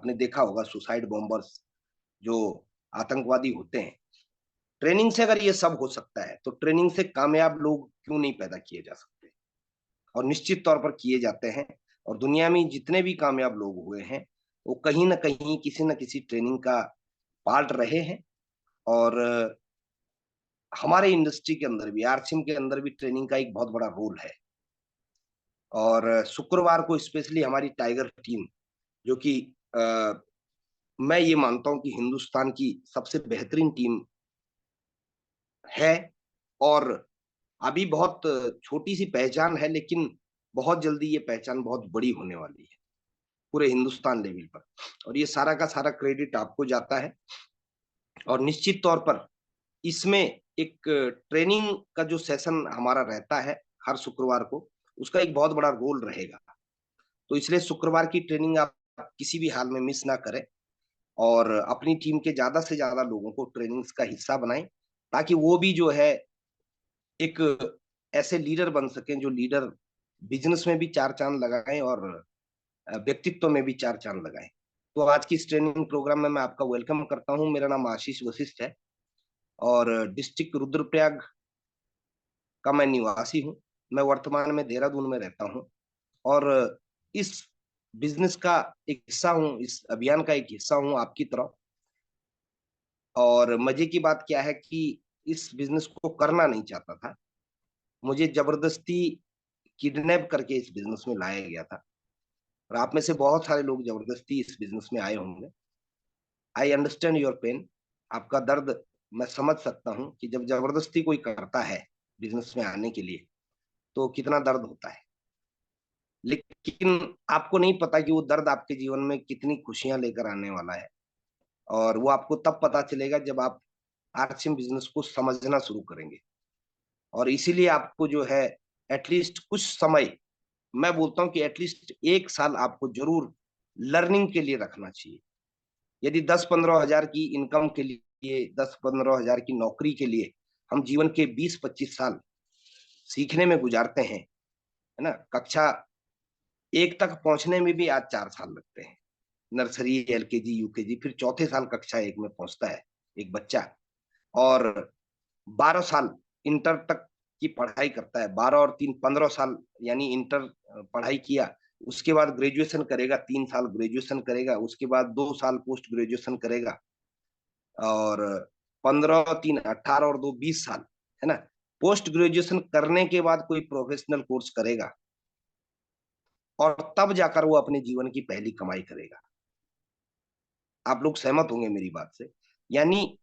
आपने देखा होगा सुसाइड बॉम्बर्स जो आतंकवादी होते हैं, ट्रेनिंग से अगर ये सब हो सकता है तो ट्रेनिंग से कामयाब लोग क्यों नहीं पैदा किए जा सकते? और निश्चित तौर पर किए जाते हैं। और दुनिया में जितने भी कामयाब लोग हुए हैं वो कहीं ना कहीं किसी न किसी ट्रेनिंग का पार्ट रहे हैं। और हमारे इंडस्ट्री के अंदर भी, आरसीएम के अंदर भी ट्रेनिंग का एक बहुत बड़ा रोल है। और शुक्रवार को स्पेशली हमारी टाइगर टीम, जो कि अ, मैं ये मानता हूं कि हिंदुस्तान की सबसे बेहतरीन टीम है। और अभी बहुत छोटी सी पहचान है, लेकिन बहुत जल्दी ये पहचान बहुत बड़ी होने वाली है पूरे हिंदुस्तान लेवल पर। और ये सारा का सारा क्रेडिट आपको जाता है। और निश्चित तौर पर इसमें एक ट्रेनिंग का जो सेशन हमारा रहता है हर शुक्रवार को, उसका एक बहुत बड़ा रोल रहेगा। तो इसलिए शुक्रवार की ट्रेनिंग आप किसी भी हाल में मिस ना करें और अपनी टीम के ज्यादा से ज्यादा लोगों को ट्रेनिंग्स का हिस्सा बनाएं, ताकि वो भी जो है एक ऐसे लीडर बन सकें जो लीडर बिजनेस में भी चार चांद लगाएं और व्यक्तित्व में भी चार चांद लगाएं। तो आज की इस ट्रेनिंग प्रोग्राम में मैं आपका वेलकम करता हूं। मेरा नाम आशीष वशिष्ठ है और डिस्ट्रिक्ट रुद्रप्रयाग का मैं निवासी हूँ। मैं वर्तमान में देहरादून में रहता हूँ और इस बिजनेस का एक हिस्सा हूँ, इस अभियान का एक हिस्सा हूँ आपकी तरह। और मजे की बात क्या है कि इस बिजनेस को करना नहीं चाहता था, मुझे जबरदस्ती किडनैप करके इस बिजनेस में लाया गया था। और आप में से बहुत सारे लोग जबरदस्ती इस बिजनेस में आए होंगे। I understand your pain. आपका दर्द मैं समझ सकता हूँ कि जब जबरदस्ती कोई करता है बिजनेस में आने के लिए तो कितना दर्द होता है। लेकिन आपको नहीं पता कि वो दर्द आपके जीवन में कितनी खुशियां लेकर आने वाला है। और वो आपको तब पता चलेगा जब आप आरसीएम बिजनेस को समझना शुरू करेंगे। और इसीलिए आपको जो है एटलीस्ट कुछ समय, मैं बोलता हूँ कि एटलीस्ट 1 साल आपको जरूर लर्निंग के लिए रखना चाहिए। यदि 10-15 हजार की इनकम के लिए, 10-15 हजार की नौकरी के लिए हम जीवन के 20-25 साल सीखने में गुजारते हैं, है ना, कक्षा 1 तक पहुंचने में भी आज 4 साल लगते हैं। नर्सरी, एलकेजी, यूकेजी, फिर चौथे साल कक्षा 1 में पहुंचता है एक बच्चा। और 12 साल इंटर तक की पढ़ाई करता है, 12 और 3 15 साल, यानी इंटर पढ़ाई किया। उसके बाद ग्रेजुएशन करेगा, 3 साल ग्रेजुएशन करेगा, उसके बाद 2 साल पोस्ट ग्रेजुएशन करेगा। और 15 3 18 और 2 20 साल, है ना। पोस्ट ग्रेजुएशन करने के बाद कोई प्रोफेशनल कोर्स करेगा और तब जाकर वो अपने जीवन की पहली कमाई करेगा। आप लोग सहमत होंगे मेरी बात से। यानी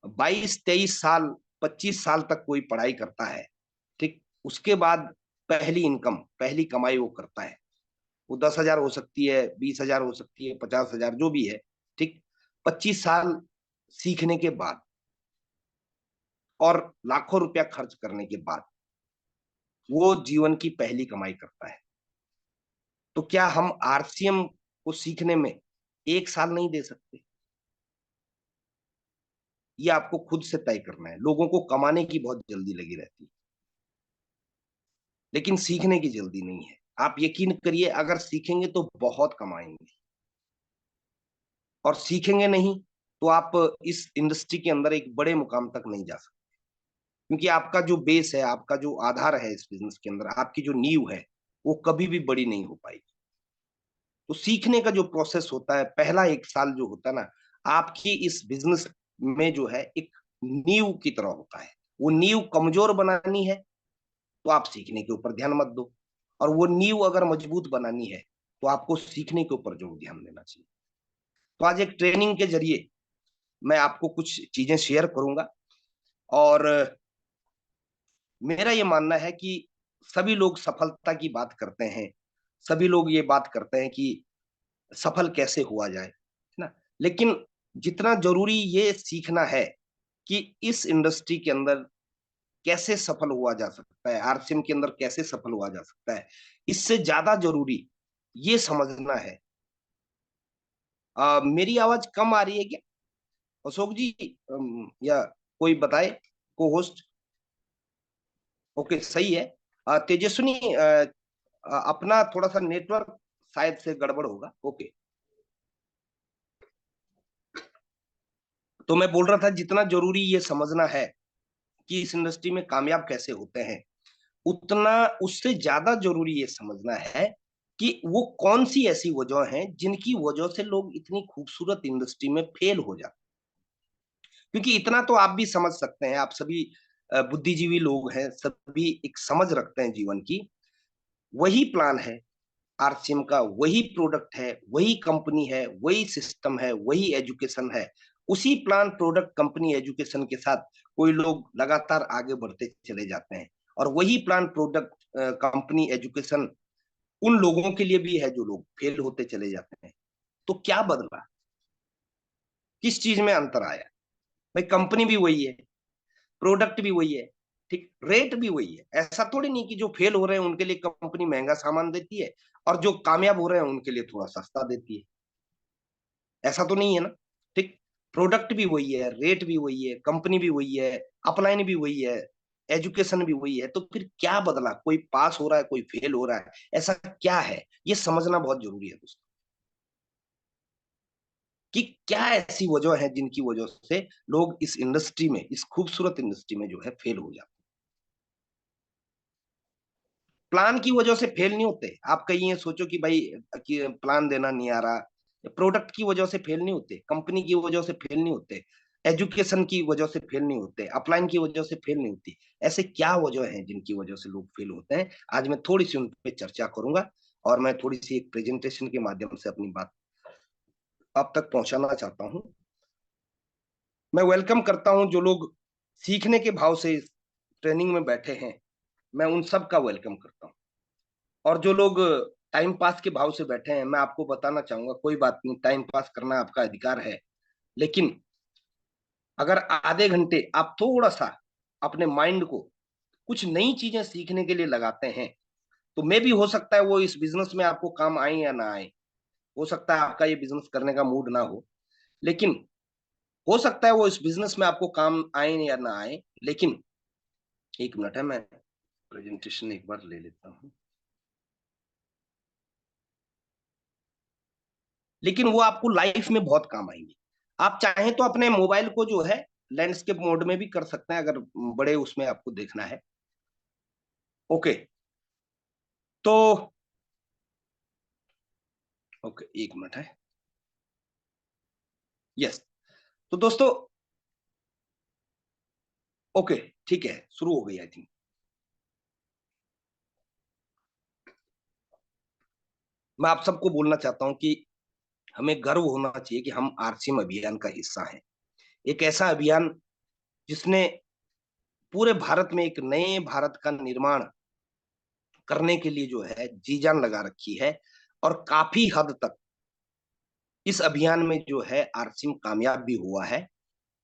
22 23 साल, 25 साल तक कोई पढ़ाई करता है, ठीक, उसके बाद पहली इनकम, पहली कमाई वो करता है। वो 10 हजार हो सकती है, 20 हजार हो सकती है, 50 हजार, जो भी है, ठीक। 25 साल सीखने के बाद और लाखों रुपया खर्च करने के बाद वो जीवन की पहली कमाई करता है। तो क्या हम आरसीएम को सीखने में 1 साल नहीं दे सकते? ये आपको खुद से तय करना है। लोगों को कमाने की बहुत जल्दी लगी रहती है, लेकिन सीखने की जल्दी नहीं है। आप यकीन करिए, अगर सीखेंगे तो बहुत कमाएंगे, और सीखेंगे नहीं तो आप इस इंडस्ट्री के अंदर एक बड़े मुकाम तक नहीं जा सकते। क्योंकि आपका जो बेस है, आपका जो आधार है इस बिजनेस के अंदर, आपकी जो नींव है, वो कभी भी बड़ी नहीं हो पाएगी। तो सीखने का जो प्रोसेस होता है, पहला 1 साल जो होता है ना, आपकी इस बिजनेस में जो है एक नींव की तरह होता है। वो नींव कमजोर बनानी है तो आप सीखने के ऊपर ध्यान मत दो, और वो नींव अगर मजबूत बनानी है तो आपको सीखने के ऊपर जरूर ध्यान देना चाहिए। तो आज एक ट्रेनिंग के जरिए मैं आपको कुछ चीजें शेयर करूंगा। और मेरा ये मानना है कि सभी लोग सफलता की बात करते हैं, सभी लोग ये बात करते हैं कि सफल कैसे हुआ जाए, है ना। लेकिन जितना जरूरी ये सीखना है कि इस इंडस्ट्री के अंदर कैसे सफल हुआ जा सकता है, आरसीएम के अंदर कैसे सफल हुआ जा सकता है, इससे ज्यादा जरूरी ये समझना है। मेरी आवाज कम आ रही है क्या अशोक जी? या कोई बताए, को होस्ट? ओके, सही है। तेजस्विनी, अपना थोड़ा सा नेटवर्क शायद से गड़बड़ होगा। ओके। तो मैं बोल रहा था जितना जरूरी ये समझना है कि इस इंडस्ट्री में कामयाब कैसे होते हैं, उतना उससे ज्यादा जरूरी ये समझना है कि वो कौन सी ऐसी वजह हैं जिनकी वजह से लोग इतनी खूबसूरत इंडस्ट्री में फेल हो जाते हैं। क्योंकि इतना तो आप भी समझ सकते हैं, आप सभी बुद्धिजीवी लोग हैं, सभी एक समझ रखते हैं जीवन की। वही प्लान है आरसीएम का, वही प्रोडक्ट है, वही कंपनी है, वही सिस्टम है, वही एजुकेशन है। उसी प्लान, प्रोडक्ट, कंपनी, एजुकेशन के साथ कोई लोग लगातार आगे बढ़ते चले जाते हैं। और वही प्लान, प्रोडक्ट, कंपनी, एजुकेशन उन लोगों के लिए भी है जो लोग फेल होते चले जाते हैं। तो क्या बदला, किस चीज में अंतर आया? भाई कंपनी भी वही है, प्रोडक्ट भी वही है, ठीक, रेट भी वही है। ऐसा थोड़ी नहीं कि जो फेल हो रहे हैं उनके लिए कंपनी महंगा सामान देती है और जो कामयाब हो रहे हैं उनके लिए थोड़ा सस्ता देती है। ऐसा तो नहीं है ना, ठीक। प्रोडक्ट भी वही है, रेट भी वही है, कंपनी भी वही है, अपलाइन भी वही है, एजुकेशन भी वही है। तो फिर क्या बदला? कोई पास हो रहा है, कोई फेल हो रहा है, ऐसा क्या है? ये समझना बहुत जरूरी है दोस्तों, कि क्या ऐसी वजह है जिनकी वजह से लोग इस इंडस्ट्री में, इस खूबसूरत इंडस्ट्री में जो है फेल हो जाते हैं। प्लान की वजह से फेल नहीं होते। आप कहीं ये सोचो कि भाई कि प्लान देना नहीं आ रहा, प्रोडक्ट की वजह से फेल नहीं होते, कंपनी की वजह से फेल नहीं होते, एजुकेशन की वजह से फेल नहीं होते, अपलाइन की वजह से फेल नहीं होती। ऐसे क्या वजह है जिनकी वजह से लोग फेल होते हैं? आज मैं थोड़ी सी उन पे चर्चा करूंगा और मैं थोड़ी सी एक प्रेजेंटेशन के माध्यम से अपनी बात आप तक पहुंचाना चाहता हूं। मैं वेलकम करता हूं जो लोग सीखने के भाव से इस ट्रेनिंग में बैठे हैं, मैं उन सब का वेलकम करता हूं। और जो लोग टाइम पास के भाव से बैठे हैं, मैं आपको बताना चाहूंगा, कोई बात नहीं, टाइम पास करना आपका अधिकार है। लेकिन अगर आधे घंटे आप थोड़ा सा अपने माइंड को कुछ नई चीजें सीखने के लिए लगाते हैं, तो मे भी हो सकता है वो इस बिजनेस में आपको काम आए या ना आए। हो सकता है आपका ये बिजनेस करने का मूड ना हो, लेकिन हो सकता है वो इस बिजनेस में आपको काम आए या ना आए। लेकिन एक मिनट है, मैं प्रेजेंटेशन एक बार ले लेता हूँ। लेकिन वो आपको लाइफ में बहुत काम आएंगे। आप चाहें तो अपने मोबाइल को जो है लैंडस्केप मोड में भी कर सकते हैं, अगर बड़े उसमें आपको देखना है। ओके, तो ओके, एक मिनट है। यस, तो दोस्तों, ओके, ठीक है, शुरू हो गई आई थिंक। मैं आप सबको बोलना चाहता हूं कि हमें गर्व होना चाहिए कि हम आरसीएम अभियान का हिस्सा हैं। एक ऐसा अभियान जिसने पूरे भारत में एक नए भारत का निर्माण करने के लिए जो है जी जान लगा रखी है। और काफी हद तक इस अभियान में जो है आरसीएम कामयाब भी हुआ है।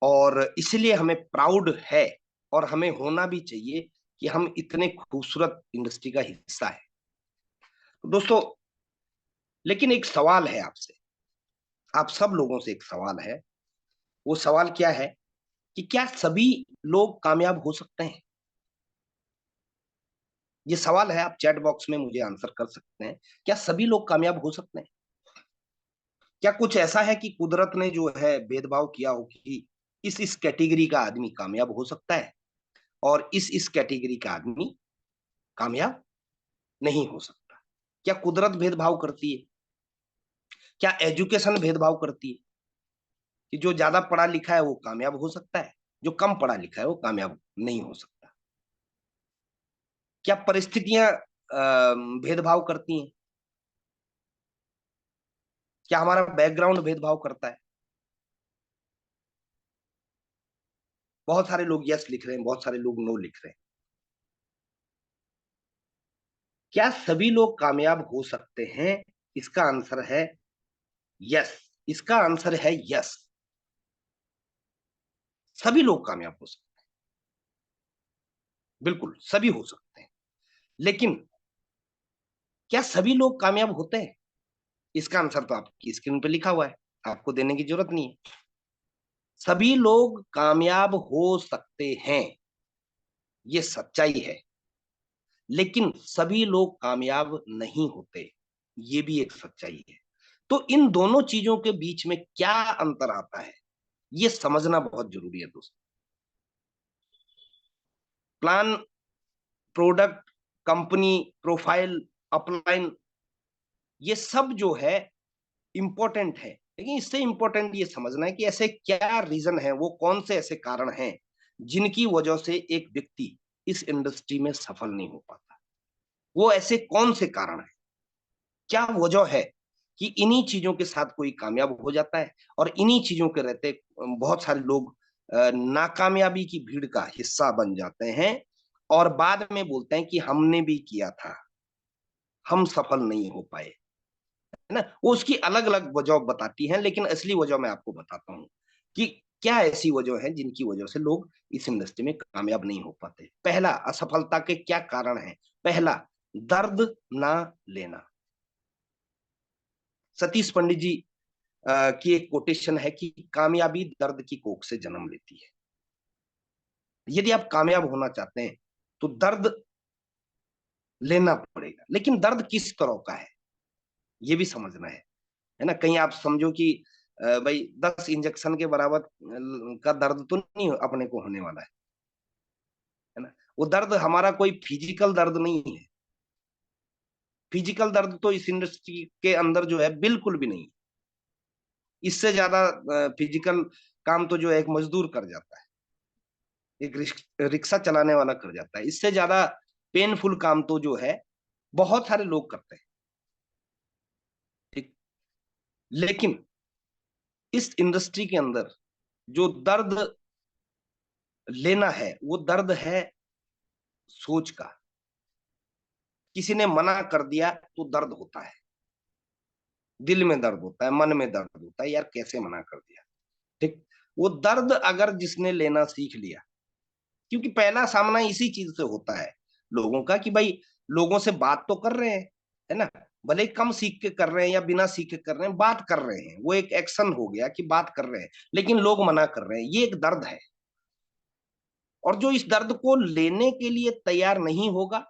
और इसलिए हमें प्राउड है और हमें होना भी चाहिए कि हम इतने खूबसूरत इंडस्ट्री का हिस्सा है। तो दोस्तों, लेकिन एक सवाल है आपसे, आप सब लोगों से एक सवाल है। वो सवाल क्या है कि क्या सभी लोग कामयाब हो सकते हैं? ये सवाल है, आप चैट बॉक्स में मुझे आंसर कर सकते हैं। क्या सभी लोग कामयाब हो सकते हैं? क्या कुछ ऐसा है कि कुदरत ने जो है भेदभाव किया हो कि इस कैटेगरी का आदमी कामयाब हो सकता है और इस कैटेगरी का आदमी कामयाब नहीं हो सकता? क्या कुदरत भेदभाव करती है? क्या एजुकेशन भेदभाव करती है कि जो ज्यादा पढ़ा लिखा है वो कामयाब हो सकता है, जो कम पढ़ा लिखा है वो कामयाब नहीं हो सकता? क्या परिस्थितियां भेदभाव करती हैं? क्या हमारा बैकग्राउंड भेदभाव करता है? बहुत सारे लोग यस लिख रहे हैं, बहुत सारे लोग नो लिख रहे हैं। क्या सभी लोग कामयाब हो सकते हैं? इसका आंसर है यस। इसका आंसर है यस, सभी लोग कामयाब हो सकते हैं, बिल्कुल सभी हो सकते हैं। लेकिन क्या सभी लोग कामयाब होते हैं? इसका आंसर तो आपकी स्क्रीन पे लिखा हुआ है, आपको देने की जरूरत नहीं है। सभी लोग कामयाब हो सकते हैं, ये सच्चाई है। लेकिन सभी लोग कामयाब नहीं होते, ये भी एक सच्चाई है। तो इन दोनों चीजों के बीच में क्या अंतर आता है, ये समझना बहुत जरूरी है दोस्तों। Plan, product, company, profile, upline, ये सब जो है इंपॉर्टेंट है, लेकिन इससे इंपॉर्टेंट ये समझना है कि ऐसे क्या रीजन है, वो कौन से ऐसे कारण हैं जिनकी वजह से एक व्यक्ति इस इंडस्ट्री में सफल नहीं हो पाता। वो ऐसे कौन से कारण है, क्या वजह है कि इन्हीं चीजों के साथ कोई कामयाब हो जाता है और इन्हीं चीजों के रहते बहुत सारे लोग नाकामयाबी की भीड़ का हिस्सा बन जाते हैं और बाद में बोलते हैं कि हमने भी किया था, हम सफल नहीं हो पाए, है ना। वो उसकी अलग अलग वजह बताती हैं, लेकिन असली वजह मैं आपको बताता हूँ कि क्या ऐसी वजह है जिनकी वजह से लोग इस इंडस्ट्री में कामयाब नहीं हो पाते। पहला, असफलता के क्या कारण है? पहला, दर्द ना लेना। सतीश पंडित जी की एक कोटेशन है कि कामयाबी दर्द की कोख से जन्म लेती है। यदि आप कामयाब होना चाहते हैं तो दर्द लेना पड़ेगा, लेकिन दर्द किस तरह का है ये भी समझना है ना। कहीं आप समझो कि भाई 10 इंजेक्शन के बराबर का दर्द तो नहीं अपने को होने वाला है ना। वो दर्द हमारा कोई फिजिकल दर्द नहीं है। फिजिकल दर्द तो इस इंडस्ट्री के अंदर जो है बिल्कुल भी नहीं। इससे ज्यादा फिजिकल काम तो जो है एक मजदूर कर जाता है, एक रिक्शा चलाने वाला कर जाता है। इससे ज्यादा पेनफुल काम तो जो है बहुत सारे लोग करते हैं, ठीक। लेकिन इस इंडस्ट्री के अंदर जो दर्द लेना है वो दर्द है सोच का। किसी ने मना कर दिया तो दर्द होता है, दिल में दर्द होता है, मन में दर्द होता है, यार कैसे मना कर दिया, ठीक। वो दर्द अगर जिसने लेना सीख लिया, क्योंकि पहला सामना इसी चीज से होता है लोगों का कि भाई लोगों से बात तो कर रहे हैं, है ना। भले ही कम सीख के कर रहे हैं या बिना सीख के कर रहे हैं, बात कर रहे हैं, वो एक एक्शन हो गया कि बात कर रहे हैं, लेकिन लोग मना कर रहे हैं, ये एक दर्द है। और जो इस दर्द को लेने के लिए तैयार नहीं होगा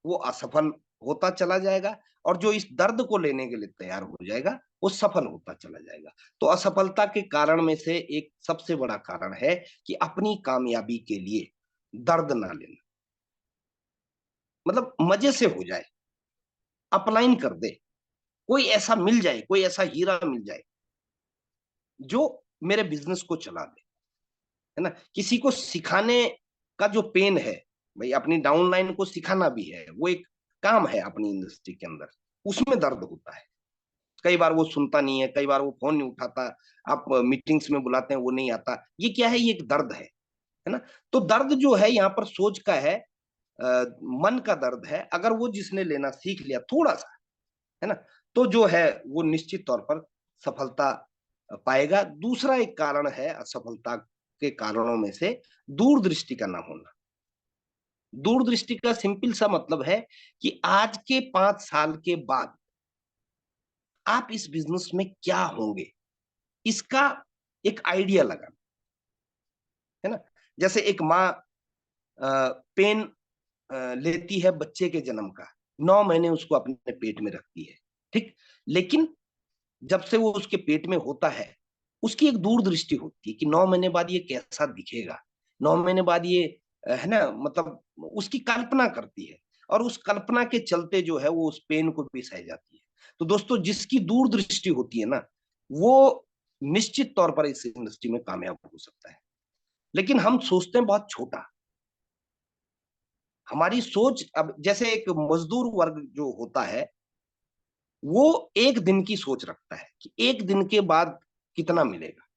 वो असफल होता चला जाएगा, और जो इस दर्द को लेने के लिए तैयार हो जाएगा वो सफल होता चला जाएगा। तो असफलता के कारण में से एक सबसे बड़ा कारण है कि अपनी कामयाबी के लिए दर्द ना लेना। मतलब मजे से हो जाए, अपलाइन कर दे, कोई ऐसा मिल जाए, कोई ऐसा हीरा मिल जाए जो मेरे बिजनेस को चला दे, है ना। किसी को सिखाने का जो पेन है, भाई अपनी डाउनलाइन को सिखाना भी है, वो एक काम है अपनी इंडस्ट्री के अंदर, उसमें दर्द होता है। कई बार वो सुनता नहीं है, कई बार वो फोन नहीं उठाता, आप मीटिंग्स में बुलाते हैं वो नहीं आता, ये क्या है? ये एक दर्द है ना। तो दर्द जो है यहाँ पर सोच का है, मन का दर्द है। अगर वो जिसने लेना सीख लिया थोड़ा सा, है ना, तो जो है वो निश्चित तौर पर सफलता पाएगा। दूसरा एक कारण है असफलता के कारणों में से दूरदृष्टि का ना होना। दूरदृष्टि का सिंपल सा मतलब है कि आज के 5 साल के बाद आप इस बिजनेस में क्या होंगे, इसका एक आइडिया लगाना, है ना। जैसे एक माँ पेन लेती है बच्चे के जन्म का, 9 महीने उसको अपने पेट में रखती है, ठीक। लेकिन जब से वो उसके पेट में होता है, उसकी एक दूरदृष्टि होती है कि 9 महीने बाद ये कैसा दिखेगा, 9 महीने बाद ये है ना, मतलब उसकी कल्पना करती है, और उस कल्पना के चलते जो है वो उस पेन को भी सह जाती है। तो दोस्तों जिसकी दूरदृष्टि होती है ना, वो निश्चित तौर पर इस इंडस्ट्री में कामयाब हो सकता है। लेकिन हम सोचते हैं बहुत छोटा। हमारी सोच, अब जैसे एक मजदूर वर्ग जो होता है, वो एक दिन की सोच रखता है कि एक दिन के बाद कितना मिलेगा।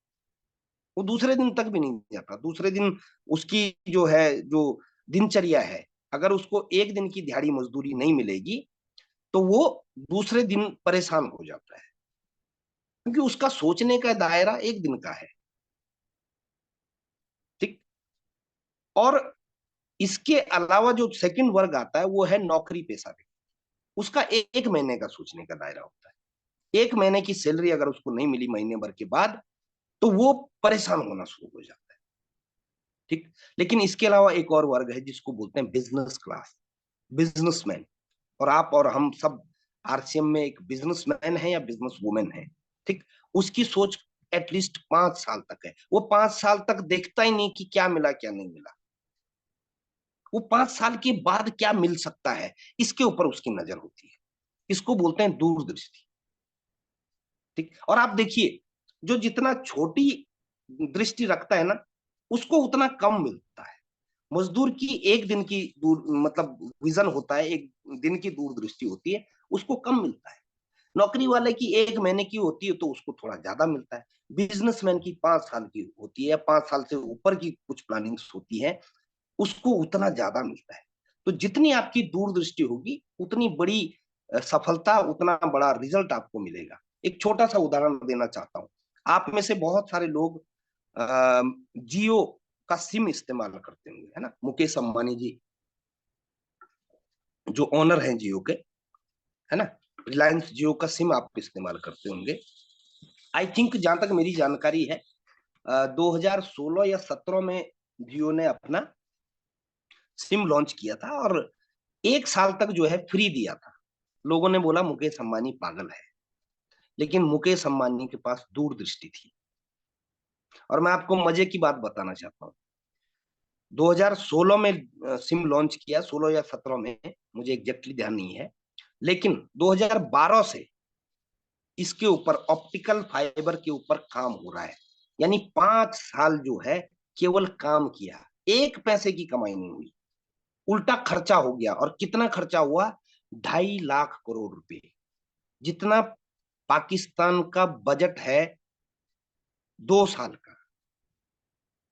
वो दूसरे दिन तक भी नहीं जाता। दूसरे दिन उसकी जो है, जो दिनचर्या है, अगर उसको एक दिन की दिहाड़ी मजदूरी नहीं मिलेगी तो वो दूसरे दिन परेशान हो जाता है, क्योंकि उसका सोचने का दायरा एक दिन का है, ठीक। और इसके अलावा जो सेकंड वर्ग आता है वो है नौकरी पेशा व्यक्ति। उसका एक महीने का सोचने का दायरा होता है। एक महीने की सैलरी अगर उसको नहीं मिली महीने भर के बाद, तो वो परेशान होना शुरू हो जाता है, ठीक। लेकिन इसके अलावा एक और वर्ग है जिसको बोलते हैं बिजनेस क्लास, बिजनेसमैन। और आप और हम सब आरसीएम में एक बिजनेसमैन है या बिजनेस वुमेन है, ठीक। उसकी सोच एटलीस्ट 5 साल तक है। वो 5 साल तक देखता ही नहीं कि क्या मिला क्या नहीं मिला, वो 5 साल के बाद क्या मिल सकता है इसके ऊपर उसकी नजर होती है। इसको बोलते हैं दूरदृष्टि। ठीक, और आप देखिए जो जितना छोटी दृष्टि रखता है ना, उसको उतना कम मिलता है। मजदूर की एक दिन की दूर मतलब विजन होता है, एक दिन की दूरदृष्टि होती है, उसको कम मिलता है। नौकरी वाले की 1 महीने की होती है तो उसको थोड़ा ज्यादा मिलता है। बिजनेसमैन की 5 साल की होती है, 5 साल से ऊपर की कुछ प्लानिंग्स होती है, उसको उतना ज्यादा मिलता है। तो जितनी आपकी दूरदृष्टि होगी उतनी बड़ी सफलता, उतना बड़ा रिजल्ट आपको मिलेगा। एक छोटा सा उदाहरण देना चाहता हूँ। आप में से बहुत सारे लोग जियो का सिम इस्तेमाल करते होंगे, है ना। मुकेश अंबानी जी जो ओनर हैं जियो के, है ना, रिलायंस जियो का सिम आप इस्तेमाल करते होंगे। आई थिंक जहां तक मेरी जानकारी है 2016 या 17 में जियो ने अपना सिम लॉन्च किया था और 1 साल तक जो है फ्री दिया था। लोगों ने बोला मुकेश अंबानी पागल है, लेकिन मुकेश अंबानी के पास दूरदृष्टि थी। और मैं आपको मजे की बात बताना चाहता हूँ। 2016 में सिम लॉन्च किया, 16 या 17 में, मुझे एग्जैक्टली ध्यान नहीं है, लेकिन 2012 से इसके ऊपर ऑप्टिकल फाइबर के ऊपर काम हो रहा है। यानी 5 साल जो है केवल काम किया, 1 पैसे की कमाई नहीं हुई, उल्टा खर्चा हो गया। और कितना खर्चा हुआ? 2.5 लाख करोड़ रुपए, जितना पाकिस्तान का बजट है 2 साल का,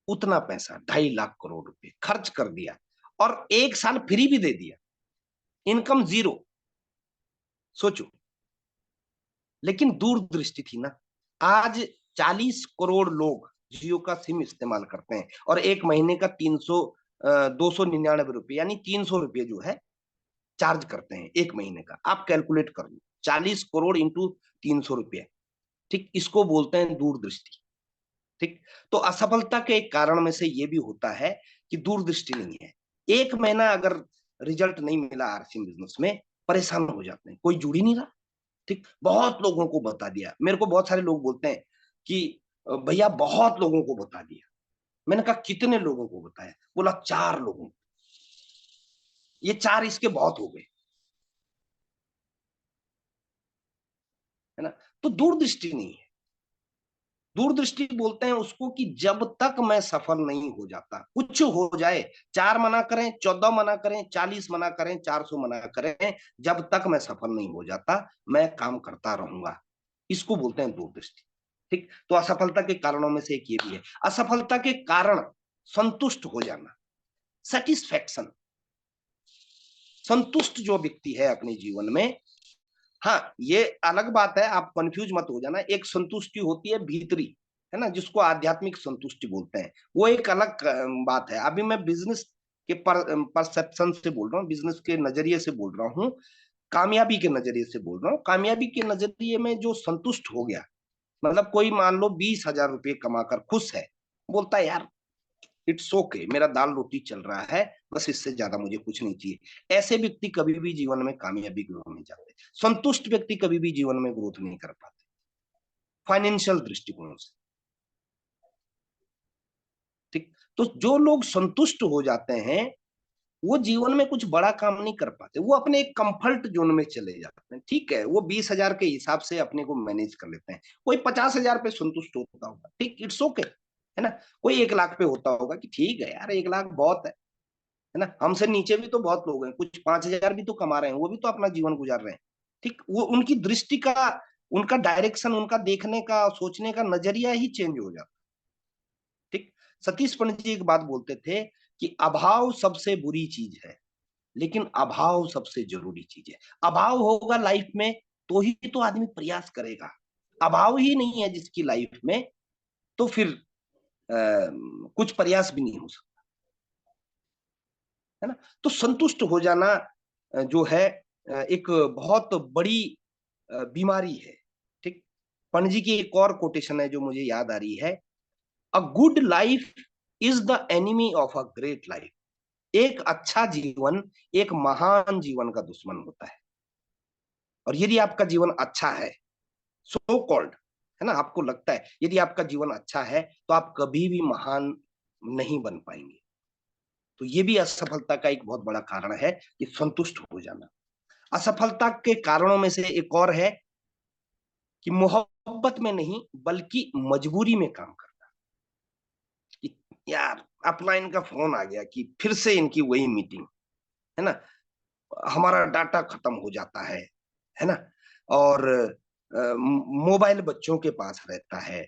उतना पैसा 2.5 लाख करोड़ रुपए खर्च कर दिया। और 1 साल फ्री भी दे दिया, इनकम जीरो। सोचो, लेकिन दूरदृष्टि थी ना। आज 40 करोड़ लोग जियो का सिम इस्तेमाल करते हैं और 1 महीने का 299 रुपये यानी 300 रुपये जो है चार्ज करते हैं 1 महीने का। आप कैलकुलेट कर लो, 40 करोड़ इंटू 300 रुपये। ठीक, इसको बोलते हैं दूरदृष्टि। ठीक, तो असफलता के एक कारण में से ये भी होता है कि दूरदृष्टि नहीं है। 1 महीना अगर रिजल्ट नहीं मिला आरसी बिजनेस में, परेशान हो जाते हैं, कोई जुड़ ही नहीं रहा। ठीक, बहुत लोगों को बता दिया। मेरे को बहुत सारे लोग बोलते हैं कि भैया बहुत लोगों को बता दिया। मैंने कहा कितने लोगों को बताया? बोला 4 लोगों। ये 4 इसके बहुत हो गए, है ना। तो दूरदृष्टि नहीं है। दूरदृष्टि बोलते हैं उसको कि जब तक मैं सफल नहीं हो जाता, कुछ हो जाए, 4 मना करें, 14 मना करें, 40 मना करें, 400 मना करें, जब तक मैं सफल नहीं हो जाता मैं काम करता रहूंगा। इसको बोलते हैं दूरदृष्टि। ठीक, तो असफलता के कारणों में से एक ये भी है। असफलता के कारण संतुष्ट हो जाना, सेटिस्फेक्शन। संतुष्ट जो व्यक्ति है अपने जीवन में, हाँ ये अलग बात है, आप कंफ्यूज मत हो जाना। एक संतुष्टि होती है भीतरी, है ना, जिसको आध्यात्मिक संतुष्टि बोलते हैं, वो एक अलग बात है। अभी मैं बिजनेस के परसेप्शन से बोल रहा हूँ, बिजनेस के नजरिए से बोल रहा हूँ, कामयाबी के नजरिए से बोल रहा हूँ। कामयाबी के नजरिए में जो संतुष्ट हो गया, मतलब कोई मान लो 20,000 रुपये कमाकर खुश है, बोलता है यार इट्स ओके, मेरा दाल रोटी चल रहा है, बस इससे ज्यादा मुझे कुछ नहीं चाहिए। ऐसे व्यक्ति कभी भी जीवन में कामयाबी की ओर नहीं जाते। संतुष्ट व्यक्ति कभी भी जीवन में ग्रोथ नहीं कर पाते फाइनेंशियल दृष्टिकोण से। ठीक, तो जो लोग संतुष्ट हो जाते हैं वो जीवन में कुछ बड़ा काम नहीं कर पाते, वो अपने एक कंफर्ट जोन में चले जाते हैं। ठीक है, वो 20,000 के हिसाब से अपने को मैनेज कर लेते हैं। कोई 50,000 पे संतुष्ट होता होगा, ठीक, इट्स ओके, है ना। कोई 1 लाख पे होता होगा कि ठीक है यार 1 लाख बहुत है ना। हमसे नीचे भी तो बहुत लोग हैं, कुछ 5,000 भी तो कमा रहे हैं, वो भी तो अपना जीवन गुजार रहे हैं। ठीक, वो उनकी दृष्टि का, उनका डायरेक्शन, उनका देखने का, सोचने का नजरिया ही चेंज हो जाता। ठीक, सतीश पंडित जी एक बात बोलते थे कि अभाव सबसे बुरी चीज है, लेकिन अभाव सबसे जरूरी चीज है। अभाव होगा लाइफ में तो ही तो आदमी प्रयास करेगा। अभाव ही नहीं है जिसकी लाइफ में, तो फिर कुछ प्रयास भी नहीं हो सकता, है ना। तो संतुष्ट हो जाना जो है एक बहुत बड़ी बीमारी है। ठीक, पंडित जी की एक और कोटेशन है जो मुझे याद आ रही है, a good life is the enemy of a great life. एक अच्छा जीवन एक महान जीवन का दुश्मन होता है। और यदि आपका जीवन अच्छा है, सो कॉल्ड, है ना, आपको लगता है यदि आपका जीवन अच्छा है तो आप कभी भी महान नहीं बन पाएंगे। तो ये भी असफलता का एक बहुत बड़ा कारण है कि संतुष्ट हो जाना। असफलता के कारणों में से एक और है कि मोहब्बत में नहीं बल्कि मजबूरी में काम करना। कि यार अपना इनका फोन आ गया कि फिर से इनकी वही मीटिंग, है ना, हमारा डाटा खत्म हो जाता है ना, और मोबाइल बच्चों के पास रहता है,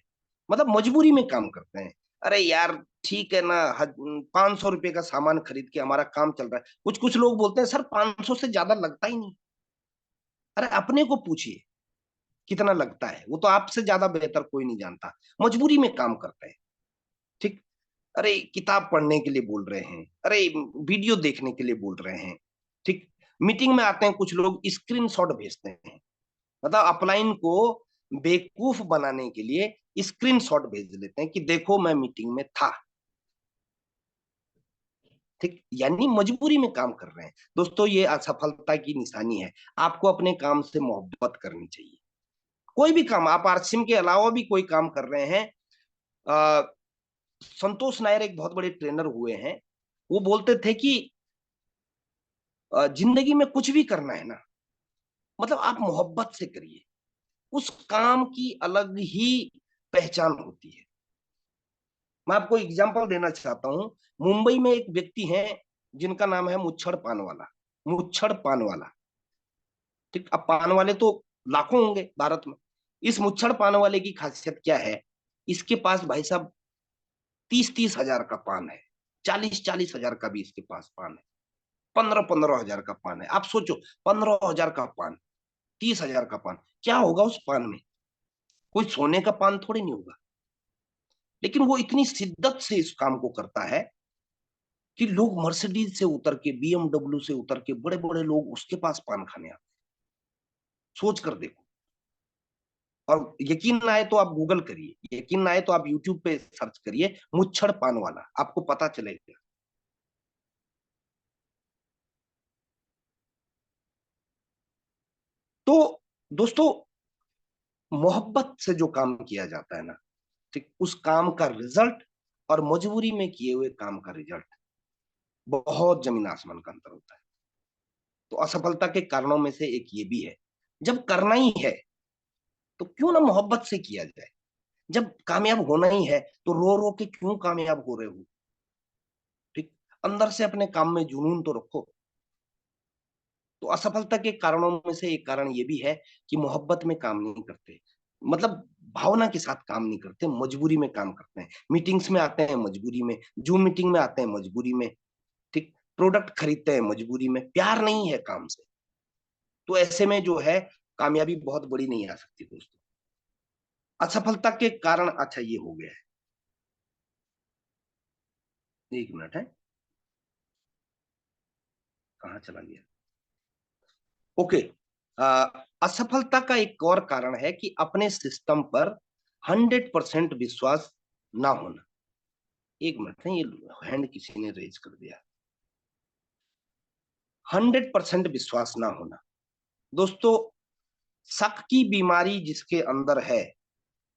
मतलब मजबूरी में काम करते हैं। अरे यार ठीक है ना, 500 रुपए का सामान खरीद के हमारा काम चल रहा है। कुछ कुछ लोग बोलते हैं सर 500 से ज्यादा लगता ही नहीं। अरे अपने को पूछिए कितना लगता है, वो तो आपसे ज्यादा बेहतर कोई नहीं जानता। मजबूरी में काम करते हैं। ठीक। अरे किताब पढ़ने के लिए बोल रहे हैं, अरे वीडियो देखने के लिए बोल रहे हैं। ठीक। मीटिंग में आते हैं कुछ लोग स्क्रीनशॉट भेजते हैं, मतलब अपलाइन को बेवकूफ बनाने के लिए स्क्रीनशॉट भेज लेते हैं कि देखो मैं मीटिंग में था। ठीक, यानी मजबूरी में काम कर रहे हैं। दोस्तों ये असफलता की निशानी है। आपको अपने काम से मोहब्बत करनी चाहिए। कोई भी काम, आप आरसीएम के अलावा भी कोई काम कर रहे हैं। संतोष नायर एक बहुत बड़े ट्रेनर हुए हैं। वो बोलते थे कि जिंदगी में कुछ भी करना है ना, मतलब आप मोहब्बत से करिए, उस काम की अलग ही पहचान होती है। मैं आपको एग्जांपल देना चाहता हूं। मुंबई में एक व्यक्ति हैं जिनका नाम है मुच्छड़ पान वाला। मुच्छड़ पान वाला। ठीक, अब पान वाले तो लाखों होंगे भारत में। इस मुच्छड़ पान वाले की खासियत क्या है? इसके पास भाई साहब 30-30 हजार का पान है, 40-40 हजार का भी इसके पास पान है, 15-15 हजार का पान है। आप सोचो, 15 हजार का पान, 30 हजार का पान, क्या होगा उस पान में? कोई सोने का पान थोड़ी नहीं होगा। लेकिन वो इतनी शिद्दत से इस काम को करता है कि लोग मर्सिडीज से उतर के, बीएमडब्ल्यू से उतर के, बड़े बड़े लोग उसके पास पान खाने आते। सोच कर देखो। और यकीन ना आए तो आप गूगल करिए, यकीन ना आए तो आप यूट्यूब पे सर्च करिए मुच्छड़ पान वाला, आपको पता चलेगा। तो दोस्तों, मोहब्बत से जो काम किया जाता है ना, ठीक, उस काम का रिजल्ट और मजबूरी में किए हुए काम का रिजल्ट बहुत जमीन आसमान का अंतर होता है। तो असफलता के कारणों में से एक ये भी है। जब करना ही है तो क्यों ना मोहब्बत से किया जाए। जब कामयाब होना ही है तो रो रो के क्यों कामयाब हो रहे हो? ठीक। अंदर से अपने काम में जुनून तो रखो। तो असफलता के कारणों में से एक कारण ये भी है कि मोहब्बत में काम नहीं करते, मतलब भावना के साथ काम नहीं करते, मजबूरी में काम करते हैं। मीटिंग्स में आते हैं मजबूरी में, जूम मीटिंग में आते हैं मजबूरी में। ठीक। प्रोडक्ट खरीदते हैं मजबूरी में, प्यार नहीं है काम से। तो ऐसे में जो है कामयाबी बहुत बड़ी नहीं आ सकती दोस्तों। असफलता के कारण, अच्छा ये हो गया है, 1 मिनट है, कहाँ चला गया? ओके। असफलता का एक और कारण है कि अपने सिस्टम पर 100% विश्वास ना होना। 1 मिनट है, ये हैंड किसी ने रेज कर दिया। 100% विश्वास ना होना। दोस्तों, शक की बीमारी जिसके अंदर है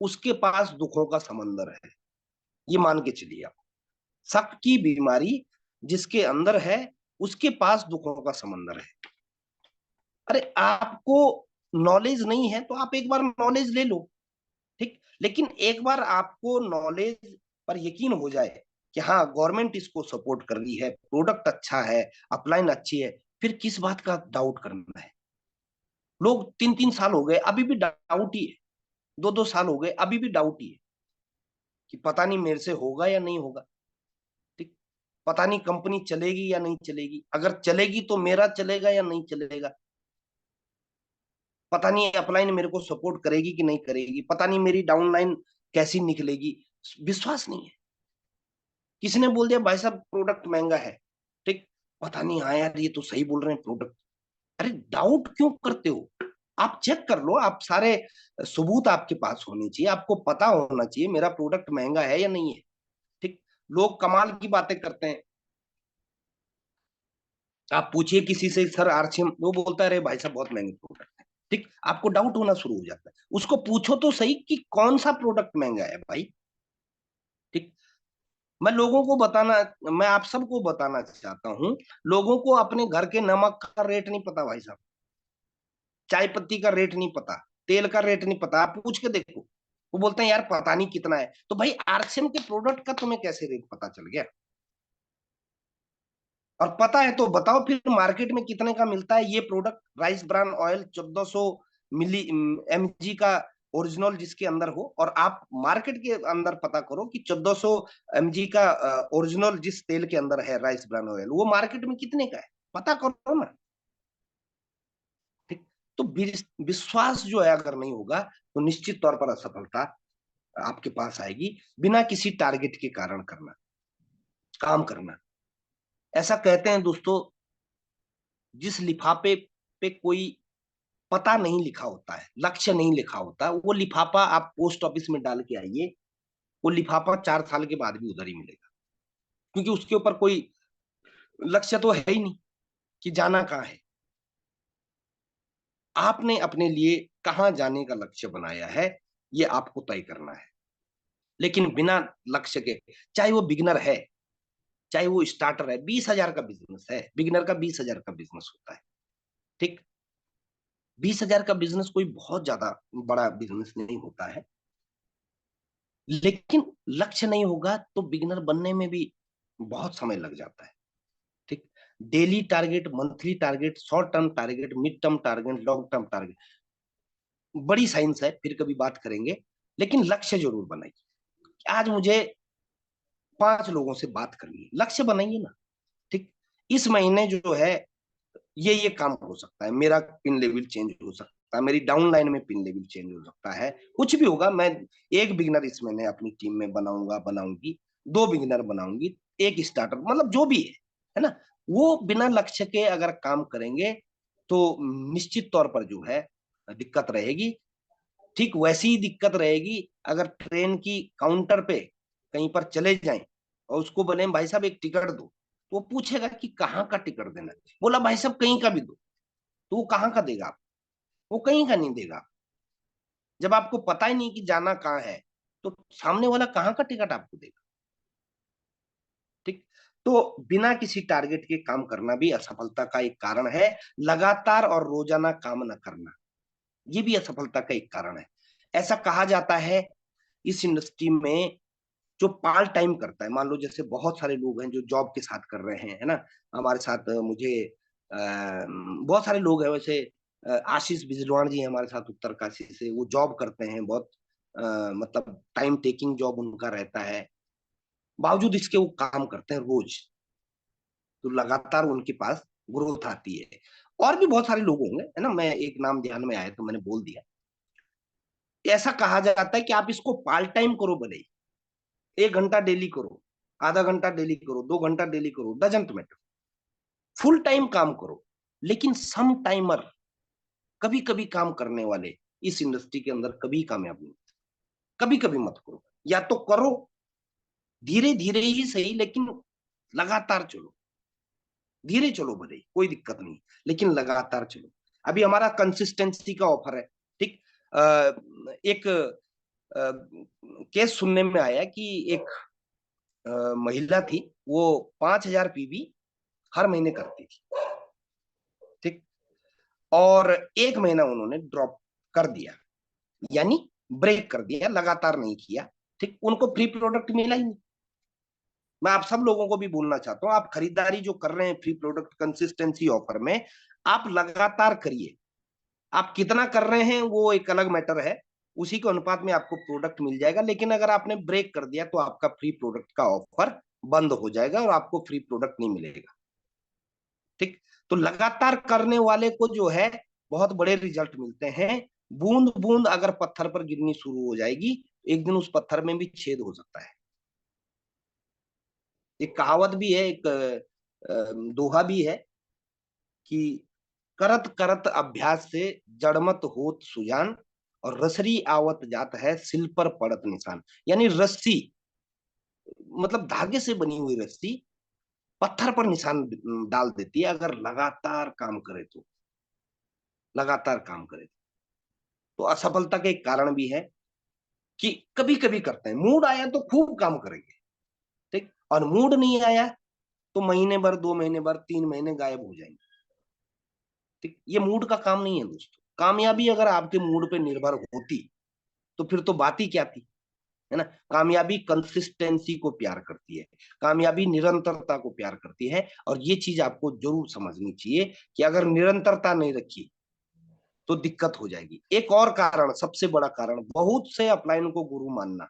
उसके पास दुखों का समंदर है, ये मान के चलिए आप। शक की बीमारी जिसके अंदर है उसके पास दुखों का समंदर है। अरे आपको नॉलेज नहीं है तो आप एक बार नॉलेज ले लो। ठीक। लेकिन एक बार आपको नॉलेज पर यकीन हो जाए कि हाँ गवर्नमेंट इसको सपोर्ट कर रही है, प्रोडक्ट अच्छा है, अपलाइन अच्छी है, फिर किस बात का डाउट करना है? लोग 3-3 साल हो गए अभी भी डाउट ही है, 2-2 साल हो गए अभी भी डाउट ही है कि पता नहीं मेरे से होगा या नहीं होगा। ठीक। पता नहीं कंपनी चलेगी या नहीं चलेगी, अगर चलेगी तो मेरा चलेगा या नहीं चलेगा। पता नहीं अपलाइन मेरे को सपोर्ट करेगी कि नहीं करेगी, पता नहीं मेरी डाउनलाइन कैसी निकलेगी। विश्वास नहीं है। किसी ने बोल दिया भाई साहब प्रोडक्ट महंगा है, ठीक, पता नहीं, हाँ यार ये तो सही बोल रहे हैं प्रोडक्ट। अरे डाउट क्यों करते हो? आप चेक कर लो, आप सारे सबूत आपके पास होने चाहिए, आपको पता होना चाहिए मेरा प्रोडक्ट महंगा है या नहीं है। ठीक। लोग कमाल की बातें करते हैं। आप पूछिए किसी से सर आरसीएम, वो बोलता है अरे भाई साहब बहुत महंगे प्रोडक्ट है। ठीक, आपको डाउट होना शुरू हो जाता है। उसको पूछो तो सही कि कौन सा प्रोडक्ट महंगा है भाई। ठीक, मैं लोगों को बताना, मैं आप सबको बताना चाहता हूं, लोगों को अपने घर के नमक का रेट नहीं पता भाई साहब, चाय पत्ती का रेट नहीं पता, तेल का रेट नहीं पता। आप पूछ के देखो, वो बोलते हैं यार पता नहीं कितना है। तो भाई आरसीएम के प्रोडक्ट का तुम्हें कैसे रेट पता चल गया? और पता है तो बताओ फिर मार्केट में कितने का मिलता है ये प्रोडक्ट। राइस ब्रान ऑयल 1400 मिली mg का ओरिजिनल जिसके अंदर हो, और आप मार्केट के अंदर पता करो कि 1400 mg का ओरिजिनल जिस तेल के अंदर है राइस ब्रान ऑयल, वो मार्केट में कितने का है, पता करो ना। ठीक, तो विश्वास जो है अगर नहीं होगा तो निश्चित तौर पर असफलता आपके पास आएगी। बिना किसी टारगेट के कारण करना, काम करना। ऐसा कहते हैं दोस्तों, जिस लिफाफे पे कोई पता नहीं लिखा होता है, लक्ष्य नहीं लिखा होता, वो लिफाफा आप पोस्ट ऑफिस में डाल के आइए, वो लिफाफा 4 साल के बाद भी उधर ही मिलेगा, क्योंकि उसके ऊपर कोई लक्ष्य तो है ही नहीं कि जाना कहाँ है। आपने अपने लिए कहाँ जाने का लक्ष्य बनाया है, ये आपको तय करना है। लेकिन बिना लक्ष्य के, चाहे वो बिगनर है, चाहे वो स्टार्टर है, 20,000 का बिजनेस है, बिगनर का 20,000 का बिजनेस होता है। ठीक, 20,000 का बिजनेस कोई बहुत ज्यादा बड़ा बिजनेस नहीं होता है। लेकिन लक्ष्य नहीं होगा तो बिगिनर बनने में भी बहुत समय लग जाता है। ठीक, daily target, monthly target, short term target, mid term target, long term target, बड़ी साइंस है, फिर कभी बात करेंगे। लेकिन लक्ष्य जरूर बनाइए। आज मुझे 5 लोगों से बात करनी है, लक्ष्य बनाइए ना। ठीक, इस महीने जो है ये काम हो सकता है, मेरा पिन लेवल चेंज हो सकता है, मेरी डाउन लाइन में पिन लेवल चेंज हो सकता है, कुछ भी होगा। मैं एक बिगिनर इस महीने अपनी टीम में बनाऊंगा, बनाऊंगी, 2 बिगिनर बनाऊंगी, एक स्टार्टर, मतलब जो भी है ना। वो बिना लक्ष्य के अगर काम करेंगे तो निश्चित तौर पर जो है दिक्कत रहेगी। ठीक वैसी ही दिक्कत रहेगी अगर ट्रेन की काउंटर पे कहीं पर चले जाएं और उसको बोले भाई साहब एक टिकट दो, तो वो पूछेगा कि कहाँ का टिकट देना है। बोला भाई साहब कहीं का भी दो, तो वो कहाँ का देगा आप? वो कहीं का नहीं देगा। जब आपको पता ही नहीं कि जाना कहाँ है, तो सामने वाला कहाँ का टिकट आपको देगा? ठीक, तो बिना किसी टारगेट के काम करना भी असफलता का एक कारण है। लगातार और रोजाना काम न करना, ये भी असफलता का एक कारण है। ऐसा कहा जाता है इस इंडस्ट्री में, जो पार्ट टाइम करता है, मान लो जैसे बहुत सारे लोग हैं जो जॉब के साथ कर रहे हैं, है ना। हमारे साथ मुझे बहुत सारे लोग हैं वैसे। आशीष बिजरवाण जी हैं हमारे साथ उत्तरकाशी से, वो जॉब करते हैं बहुत, मतलब टाइम टेकिंग जॉब उनका रहता है, बावजूद इसके वो काम करते हैं रोज। तो लगातार उनके पास ग्रोथ आती है। और भी बहुत सारे लोग होंगे, है ना, मैं एक नाम ध्यान में आया तो मैंने बोल दिया। ऐसा कहा जाता है कि आप इसको पार्ट टाइम करो भले, 1 घंटा डेली करो, आधा घंटा डेली करो, 2 घंटा डेली करो, डजंट मैटर, फुल टाइम काम करो। लेकिन सम टाइमर, कभी कभी काम करने वाले इस इंडस्ट्री के अंदर कभी कामयाब नहीं। कभी कभी मत करो, या तो करो धीरे धीरे ही सही, लेकिन लगातार चलो। धीरे चलो भले, कोई दिक्कत नहीं, लेकिन लगातार चलो। अभी हमारा कंसिस्टेंसी का ऑफर है। ठीक, एक केस सुनने में आया कि एक महिला थी, वो 5,000 पीवी हर महीने करती थी। ठीक, और 1 महीना उन्होंने ड्रॉप कर दिया, यानी ब्रेक कर दिया, लगातार नहीं किया। ठीक, उनको फ्री प्रोडक्ट मिला ही नहीं। मैं आप सब लोगों को भी बोलना चाहता हूँ, आप खरीदारी जो कर रहे हैं फ्री प्रोडक्ट कंसिस्टेंसी ऑफर में, आप लगातार करिए। आप कितना कर रहे हैं वो एक अलग मैटर है, उसी के अनुपात में आपको प्रोडक्ट मिल जाएगा। लेकिन अगर आपने ब्रेक कर दिया तो आपका फ्री प्रोडक्ट का ऑफर बंद हो जाएगा और आपको फ्री प्रोडक्ट नहीं मिलेगा। ठीक, तो लगातार करने वाले को जो है बहुत बड़े रिजल्ट मिलते हैं। बूंद बूंद अगर पत्थर पर गिरनी शुरू हो जाएगी, एक दिन उस पत्थर में भी छेद हो सकता है। एक कहावत भी है, एक दोहा भी है कि करत करत अभ्यास से जड़मत होत सुजान, और रसरी आवत जात है सिल पर पड़त निशान। यानी रस्सी, मतलब धागे से बनी हुई रस्सी पत्थर पर निशान डाल देती है, अगर लगातार काम करे तो। लगातार काम करे, तो असफलता का एक कारण भी है कि कभी कभी करते हैं, मूड आया तो खूब काम करेंगे, ठीक, और मूड नहीं आया तो महीने भर, 2 महीने भर, 3 महीने गायब हो जाएंगे। ठीक, ये मूड का काम नहीं है दोस्तों। कामयाबी अगर आपके मूड पे निर्भर होती तो फिर तो बात ही क्या थी, है ना। कामयाबी कंसिस्टेंसी को प्यार करती है, कामयाबी निरंतरता को प्यार करती है, और ये चीज आपको जरूर समझनी चाहिए कि अगर निरंतरता नहीं रखी तो दिक्कत हो जाएगी। एक और कारण, सबसे बड़ा कारण, बहुत से अपलाइन को गुरु मानना,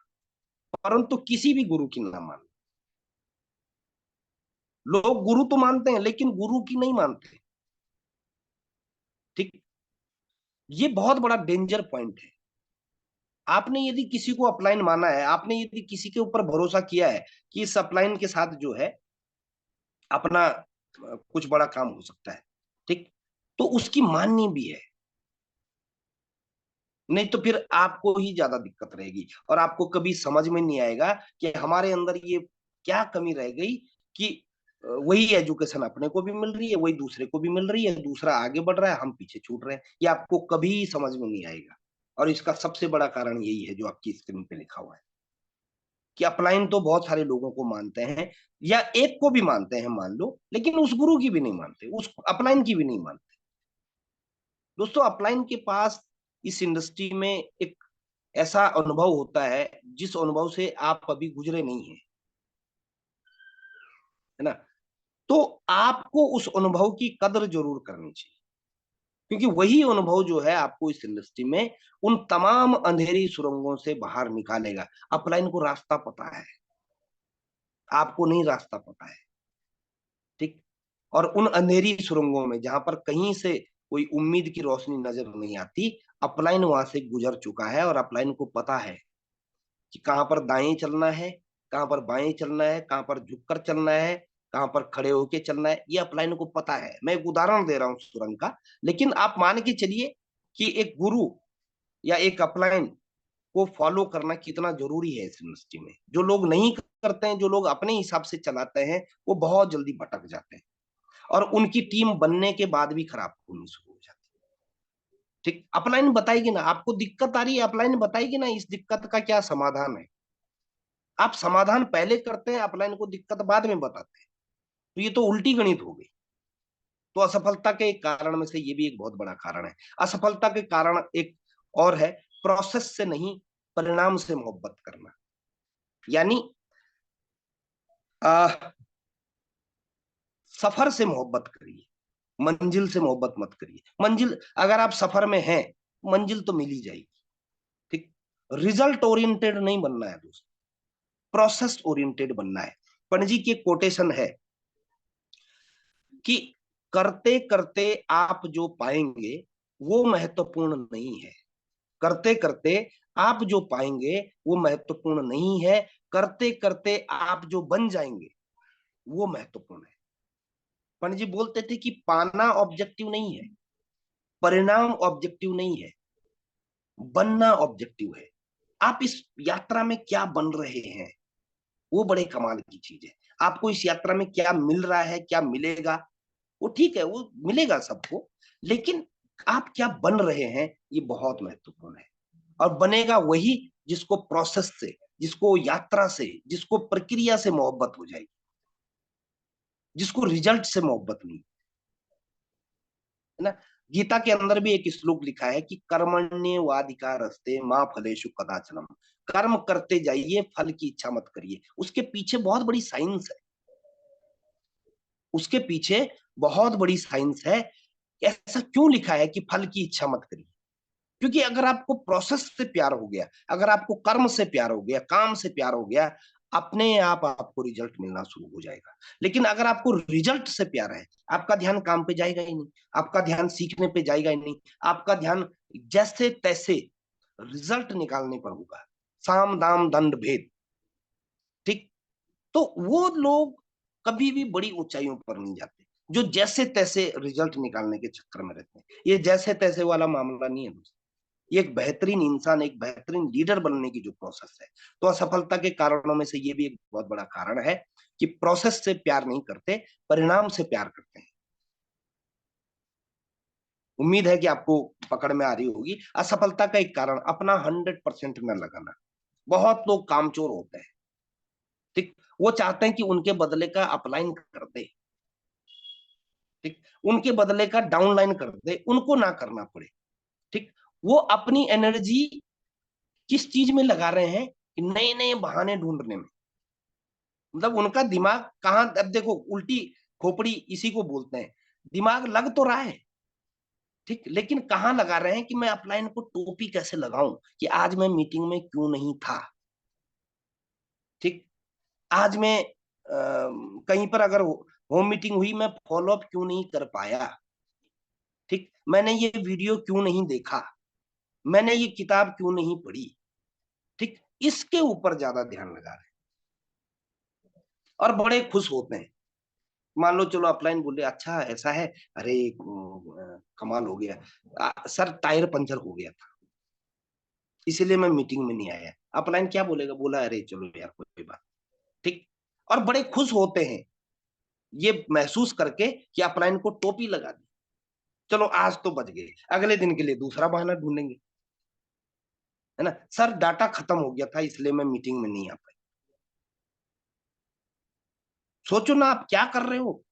परंतु किसी भी गुरु की ना मानना। लोग गुरु तो मानते हैं लेकिन गुरु की नहीं मानते। ठीक, ये बहुत बड़ा डेंजर पॉइंट है। आपने यदि किसी को अपलाइन माना है, आपने यदि किसी के ऊपर भरोसा किया है कि इस अपलाइन के साथ जो है अपना कुछ बड़ा काम हो सकता है, ठीक, तो उसकी माननी भी है। नहीं तो फिर आपको ही ज्यादा दिक्कत रहेगी, और आपको कभी समझ में नहीं आएगा कि हमारे अंदर ये क्या कमी रह गई कि वही एजुकेशन अपने को भी मिल रही है, वही दूसरे को भी मिल रही है, दूसरा आगे बढ़ रहा है, हम पीछे छूट रहे हैं। ये आपको कभी समझ में नहीं आएगा, और इसका सबसे बड़ा कारण यही है जो आपकी स्क्रीन पे लिखा हुआ है कि अपलाइन तो बहुत सारे लोगों को मानते हैं, या एक को भी मानते हैं मान लो, लेकिन उस गुरु की भी नहीं मानते, उस अपलाइन की भी नहीं मानते। दोस्तों, अपलाइन के पास इस इंडस्ट्री में एक ऐसा अनुभव होता है जिस अनुभव से आप अभी गुजरे नहीं है, है ना। तो आपको उस अनुभव की कदर जरूर करनी चाहिए, क्योंकि वही अनुभव जो है आपको इस इंडस्ट्री में उन तमाम अंधेरी सुरंगों से बाहर निकालेगा। अपलाइन को रास्ता पता है, आपको नहीं रास्ता पता है, ठीक। और उन अंधेरी सुरंगों में जहां पर कहीं से कोई उम्मीद की रोशनी नजर नहीं आती, अपलाइन वहां से गुजर चुका है, और अपलाइन को पता है कि कहाँ पर दाएं चलना है, कहाँ पर बाएं चलना है, कहाँ पर झुककर चलना है, कहाँ पर खड़े होके चलना है, ये अपलाइन को पता है। मैं एक उदाहरण दे रहा हूँ सुरंग का, लेकिन आप मान के चलिए कि एक गुरु या एक अपलाइन को फॉलो करना कितना जरूरी है इस इंडस्ट्री में। जो लोग नहीं करते हैं, जो लोग अपने हिसाब से चलाते हैं, वो बहुत जल्दी भटक जाते हैं, और उनकी टीम बनने के बाद भी खराब होनी शुरू हो जाती है। ठीक, अपलाइन बताएगी ना, आपको दिक्कत आ रही है, अपलाइन बताएगी ना इस दिक्कत का क्या समाधान है। आप समाधान पहले करते हैं, अपलाइन को दिक्कत बाद में बताते हैं, तो ये तो उल्टी गणित हो गई। तो असफलता के कारण में से ये भी एक बहुत बड़ा कारण है। असफलता के कारण एक और है, प्रोसेस से नहीं, परिणाम से मोहब्बत करना। यानी आ, सफर से मोहब्बत करिए, मंजिल से मोहब्बत मत करिए। मंजिल, अगर आप सफर में हैं, मंजिल तो मिल ही जाएगी, ठीक। रिजल्ट ओरिएंटेड नहीं बनना है दोस्त, प्रोसेस ओरिएंटेड बनना है। पणजी की एक कोटेशन है कि करते करते आप जो पाएंगे वो महत्वपूर्ण नहीं है, करते करते आप जो पाएंगे वो महत्वपूर्ण नहीं है, करते करते आप जो बन जाएंगे वो महत्वपूर्ण है। पंडित जी बोलते थे कि पाना ऑब्जेक्टिव नहीं है, परिणाम ऑब्जेक्टिव नहीं है, बनना ऑब्जेक्टिव है। आप इस यात्रा में क्या बन रहे हैं, वो बड़े कमाल की चीज है। आपको इस यात्रा में क्या मिल रहा है, क्या मिलेगा, वो ठीक है, वो मिलेगा सबको, लेकिन आप क्या बन रहे हैं ये बहुत महत्वपूर्ण है। और बनेगा वही जिसको प्रोसेस से, जिसको यात्रा से, जिसको प्रक्रिया से मोहब्बत हो जाएगी, जिसको रिजल्ट से मोहब्बत नहीं, है ना। गीता के अंदर भी एक श्लोक लिखा है कि कर्मण्येवाधिकारस्ते मां फलेषु कदाचन, कर्म करते जाइए, फल की इच्छा मत करिए। उसके पीछे बहुत बड़ी साइंस है, उसके पीछे बहुत बड़ी साइंस है। ऐसा क्यों लिखा है कि फल की इच्छा मत करिए? क्योंकि अगर आपको प्रोसेस से प्यार हो गया, अगर आपको कर्म से प्यार हो गया, काम से प्यार हो गया, अपने आप आपको रिजल्ट मिलना शुरू हो जाएगा। लेकिन अगर आपको रिजल्ट से प्यार है, आपका ध्यान काम पे जाएगा ही नहीं, आपका ध्यान सीखने पे जाएगा ही नहीं, आपका ध्यान जैसे तैसे रिजल्ट निकालने पर होगा, साम दाम दंड भेद, ठीक। तो वो लोग कभी भी बड़ी ऊंचाइयों पर नहीं जाते जो जैसे तैसे रिजल्ट निकालने के चक्कर में रहते हैं। ये जैसे तैसे वाला मामला नहीं है दोस्तों, ये एक बेहतरीन इंसान, एक बेहतरीन लीडर बनने की जो प्रोसेस है। तो असफलता के कारणों में से ये भी एक बहुत बड़ा कारण है कि प्रोसेस से प्यार नहीं करते, परिणाम से प्यार करते हैं। उम्मीद है कि आपको पकड़ में आ रही होगी। असफलता का एक कारण अपना 100% न लगाना। बहुत लोग कामचोर होते हैं, ठीक, वो चाहते हैं कि उनके बदले का अपलाइन कर दे, ठीक, उनके बदले का डाउनलाइन कर दे, उनको ना करना पड़े, ठीक। वो अपनी एनर्जी किस चीज में लगा रहे हैं कि नए नए बहाने ढूंढने में। मतलब उनका दिमाग कहाँ, अब देखो उल्टी खोपड़ी इसी को बोलते हैं। दिमाग लग तो रहा है, ठीक, लेकिन कहाँ लगा रहे हैं कि मैं अपलाइन को टोपी कैसे लगाऊं कि आज मैं मीटिंग में क्यों नहीं था, ठीक, आज मैं कहीं पर अगर होम मीटिंग हुई मैं फॉलोअप क्यों नहीं कर पाया, ठीक, मैंने ये वीडियो क्यों नहीं देखा, मैंने ये किताब क्यों नहीं पढ़ी, ठीक, इसके ऊपर ज्यादा ध्यान लगा रहे हैं और बड़े खुश होते हैं। मान लो चलो अपलाइन बोले अच्छा ऐसा है, अरे कमाल हो गया, सर टायर पंचर हो गया था इसीलिए मैं मीटिंग में नहीं आया। अपलाइन क्या बोलेगा, बोला अरे चलो यार कोई बात, ठीक, और बड़े खुश होते हैं ये महसूस करके कि अपलाइन को टोपी लगा दी, चलो आज तो बच गए, अगले दिन के लिए दूसरा बहाना ढूंढेंगे, है ना, सर डाटा खत्म हो गया था इसलिए मैं मीटिंग में नहीं आ पाई। सोचो ना आप क्या कर रहे हो,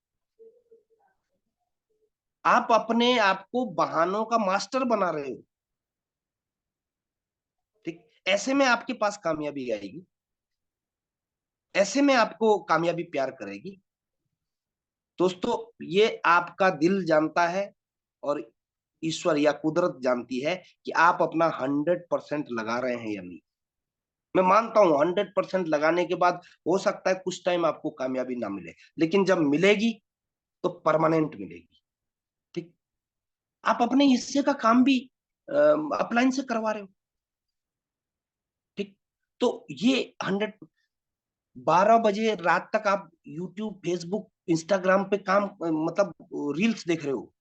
आप अपने आप को बहानों का मास्टर बना रहे हो, ठीक, ऐसे में आपके पास कामयाबी आएगी, ऐसे में आपको कामयाबी प्यार करेगी। दोस्तों ये आपका दिल जानता है और ईश्वर या कुदरत जानती है कि आप अपना 100% लगा रहे हैं या नहीं। मैं मानता हूं 100% लगाने के बाद हो सकता है कुछ टाइम आपको कामयाबी ना मिले, लेकिन जब मिलेगी तो परमानेंट मिलेगी, ठीक। आप अपने हिस्से का काम भी अपलाइन से करवा रहे हो, ठीक। तो ये 12 बजे रात तक आप यूट्यूब फेसबुक इंस्टाग्राम पे काम मतलब रील्स देख रहे हो,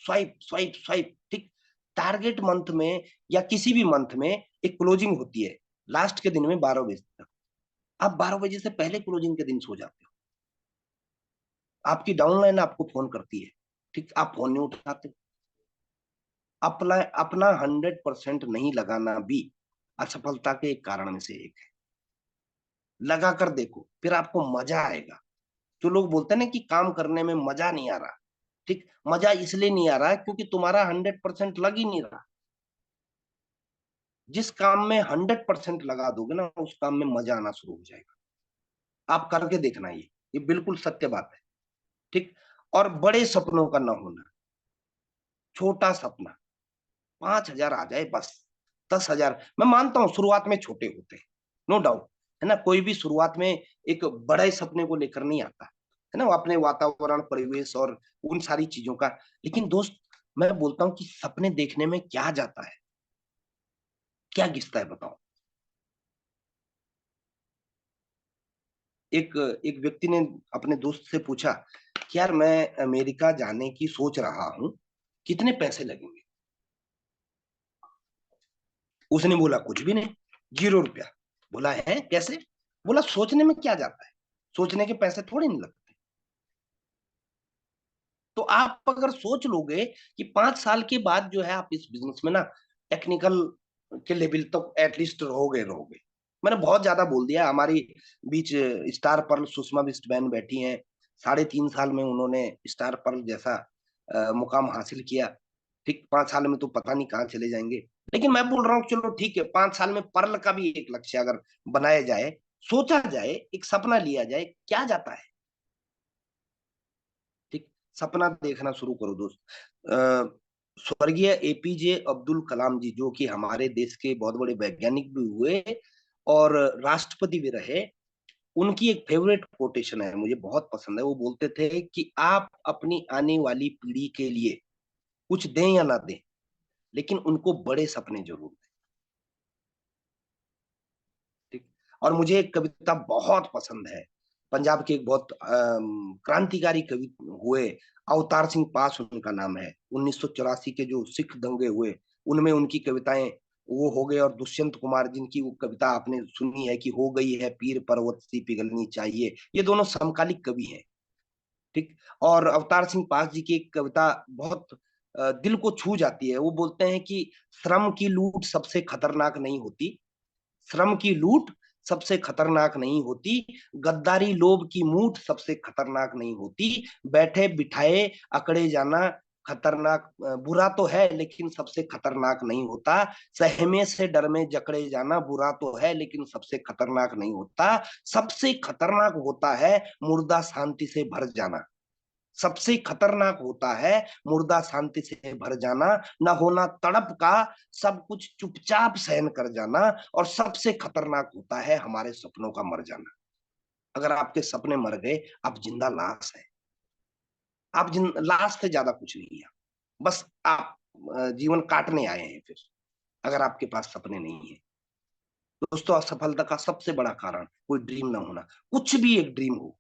स्वाइप स्वाइप स्वाइप, ठीक। टारगेट मंथ में या किसी भी मंथ में एक क्लोजिंग होती है लास्ट के दिन में 12 बजे तक। आप 12 बजे से पहले क्लोजिंग के दिन सो जाते हो, आपकी डाउनलाइन आपको फोन करती है, ठीक, आप फोन नहीं उठाते। अपना अपना 100% नहीं लगाना भी असफलता के एक कारण में से एक है। लगा कर देखो फिर आपको मजा आएगा। जो लोग बोलते हैं ना कि काम करने में मजा नहीं आ रहा, ठीक, मजा इसलिए नहीं आ रहा है क्योंकि तुम्हारा 100% लग ही नहीं रहा। जिस काम में 100% लगा दोगे ना उस काम में मजा आना शुरू हो जाएगा। आप करके देखना, ये बिल्कुल सत्य बात है, ठीक। और बड़े सपनों का ना होना, छोटा सपना, 5,000 आ जाए बस, 10,000, मैं मानता हूं शुरुआत में छोटे होते हैं, नो डाउट, है ना, कोई भी शुरुआत में एक बड़े सपने को लेकर नहीं आता, है ना, वो अपने वातावरण परिवेश और उन सारी चीजों का। लेकिन दोस्त मैं बोलता हूं कि सपने देखने में क्या जाता है, क्या घिसता है बताओ। एक एक व्यक्ति ने अपने दोस्त से पूछा कि यार मैं अमेरिका जाने की सोच रहा हूं, कितने पैसे लगेंगे। उसने बोला कुछ भी नहीं, 0 रुपया। बोला है कैसे, बोला सोचने में क्या जाता है, सोचने के पैसे थोड़े नहीं लगते। तो आप अगर सोच लोगे कि 5 साल के बाद जो है आप इस बिजनेस में ना टेक्निकल के लेवल तक एटलीस्ट रहोगे। मैंने बहुत ज्यादा बोल दिया, हमारी बीच स्टार पर्ल सुषमा बिस्टमैन बैठी हैं, 3.5 साल में उन्होंने स्टार पर्ल जैसा मुकाम हासिल किया, ठीक, 5 साल में तो पता नहीं कहाँ चले जाएंगे। लेकिन मैं बोल रहा हूँ चलो ठीक है, 5 साल में पर्ल का भी एक लक्ष्य अगर बनाया जाए, सोचा जाए, एक सपना लिया जाए, क्या जाता है, ठीक, सपना देखना शुरू करो दोस्त। स्वर्गीय एपीजे अब्दुल कलाम जी जो कि हमारे देश के बहुत बड़े वैज्ञानिक भी हुए और राष्ट्रपति भी रहे, उनकी एक फेवरेट कोटेशन है, मुझे बहुत पसंद है। वो बोलते थे कि आप अपनी आने वाली पीढ़ी के लिए कुछ दें या ना दें, लेकिन उनको बड़े सपने जरूर दें, ठीक। और मुझे एक कविता बहुत पसंद है, पंजाब के एक बहुत क्रांतिकारी कवि हुए, अवतार सिंह पास उनका नाम है, 1984 के जो सिख दंगे हुए उनमें उनकी कविताएं वो हो गए। और दुष्यंत कुमार जिनकी वो कविता आपने सुनी है कि हो गई है पीर पर्वत सी पिघलनी चाहिए, ये दोनों समकालिक कवि हैं, ठीक। और अवतार सिंह पास जी की एक कविता बहुत दिल को छू जाती है। वो बोलते हैं कि श्रम की लूट सबसे खतरनाक नहीं होती, श्रम की लूट सबसे खतरनाक नहीं होती, गद्दारी लोभ की मूठ सबसे खतरनाक नहीं होती, बैठे बिठाए अकड़े जाना खतरनाक बुरा तो है लेकिन सबसे खतरनाक नहीं होता, सहमे से डर में जकड़े जाना बुरा तो है लेकिन सबसे खतरनाक नहीं होता, सबसे खतरनाक होता है मुर्दा शांति से भर जाना, सबसे खतरनाक होता है मुर्दा शांति से भर जाना, न होना तड़प का, सब कुछ चुपचाप सहन कर जाना, और सबसे खतरनाक होता है हमारे सपनों का मर जाना। अगर आपके सपने मर गए, आप जिंदा लाश है। आप लाश से ज्यादा कुछ नहीं है। बस आप जीवन काटने आए हैं फिर, अगर आपके पास सपने नहीं है। दोस्तों, असफलता का सबसे बड़ा कारण कोई ड्रीम ना होना, कुछ भी एक ड्रीम हो,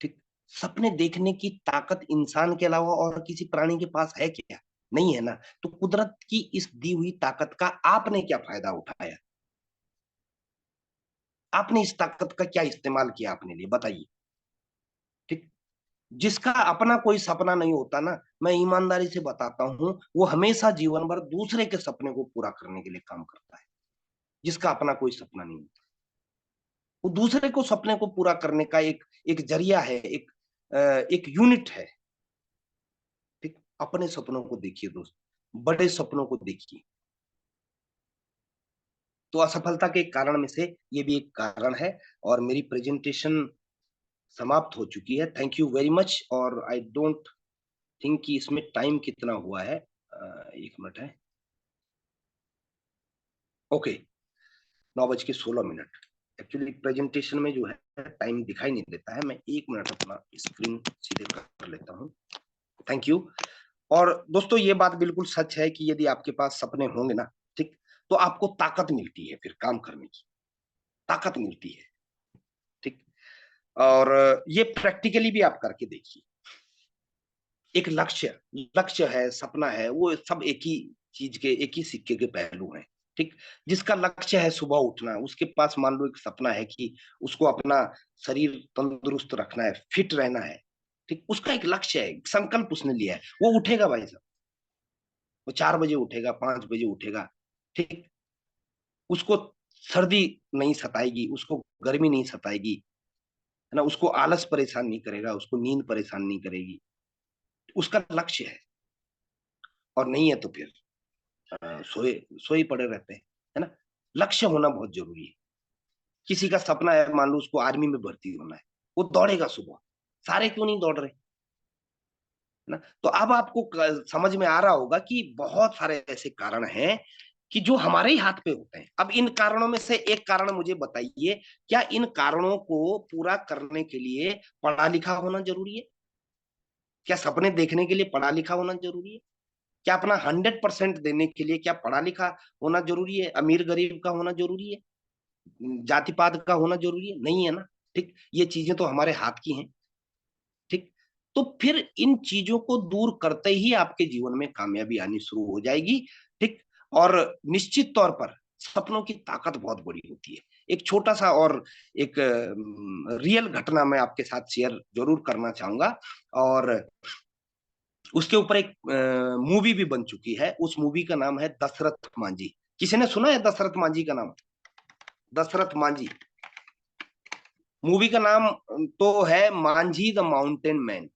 ठीक। सपने देखने की ताकत इंसान के अलावा और किसी प्राणी के पास है क्या? नहीं है ना। तो कुदरत की इस दी हुई ताकत का आपने क्या फायदा उठाया? आपने इस ताकत का क्या इस्तेमाल किया अपने लिए, बताइए। ठीक। जिसका अपना कोई सपना नहीं होता ना, मैं ईमानदारी से बताता हूं, वो हमेशा जीवन भर दूसरे के सपने को पूरा करने के लिए काम करता है। जिसका अपना कोई सपना नहीं होता, वो दूसरे को सपने को पूरा करने का एक एक जरिया है, एक यूनिट है। ठीक। अपने सपनों को देखिए दोस्त, बड़े सपनों को देखिए। तो असफलता के कारण में से ये भी एक कारण है। और मेरी प्रेजेंटेशन समाप्त हो चुकी है। Thank you very much. और आई डोंट थिंक कि इसमें टाइम कितना हुआ है। 1 मिनट है। ओके, 9:16। एक्चुअली प्रेजेंटेशन में जो है टाइम दिखाई नहीं देता है। मैं 1 मिनट अपना स्क्रीन सीधे कर लेता हूँ। Thank you. और दोस्तों, ये बात बिल्कुल सच है कि यदि आपके पास सपने होंगे ना, ठीक, तो आपको ताकत मिलती है, फिर काम करने की ताकत मिलती है। ठीक। और ये प्रैक्टिकली भी आप करके देखिए। एक लक्ष्य लक्ष्य है, सपना है, वो सब एक ही चीज के, एक ही सिक्के के पहलू हैं। ठीक। जिसका लक्ष्य है सुबह उठना, उसके पास मान लो एक सपना है कि उसको अपना शरीर तंदुरुस्त रखना है, फिट रहना है। ठीक। उसका एक लक्ष्य है, एक संकल्प उसने लिया है, वो उठेगा भाई साहब। वो 4 बजे उठेगा, 5 बजे उठेगा। ठीक। उसको सर्दी नहीं सताएगी, उसको गर्मी नहीं सताएगी, है ना। उसको आलस परेशान नहीं करेगा, उसको नींद परेशान नहीं करेगी। उसका लक्ष्य है। और नहीं है तो फिर सोए सोए पड़े रहते हैं, है ना। लक्ष्य होना बहुत जरूरी है। किसी का सपना है, मान लो उसको आर्मी में भर्ती होना है, वो दौड़ेगा सुबह। सारे क्यों नहीं दौड़ रहे, है ना। तो अब आपको समझ में आ रहा होगा कि बहुत सारे ऐसे कारण हैं कि जो हमारे ही हाथ पे होते हैं। अब इन कारणों में से एक कारण मुझे बताइए, क्या इन कारणों को पूरा करने के लिए पढ़ा लिखा होना जरूरी है? क्या सपने देखने के लिए पढ़ा लिखा होना जरूरी है? क्या अपना 100% देने के लिए क्या पढ़ा लिखा होना जरूरी है? अमीर गरीब का होना जरूरी है? जाति पात का होना जरूरी है? नहीं है ना। ठीक। ये चीजें तो हमारे हाथ की हैं। ठीक। तो फिर इन चीजों को दूर करते ही आपके जीवन में कामयाबी आनी शुरू हो जाएगी। ठीक। और निश्चित तौर पर सपनों की ताकत बहुत बड़ी होती है। एक छोटा सा और एक रियल घटना मैं आपके साथ शेयर जरूर करना चाहूंगा। और उसके ऊपर एक मूवी भी बन चुकी है। उस मूवी का नाम है दशरथ मांझी। किसी ने सुना है दशरथ मांझी का नाम? दशरथ मांझी। मूवी का नाम तो है Manjhi the mountain man.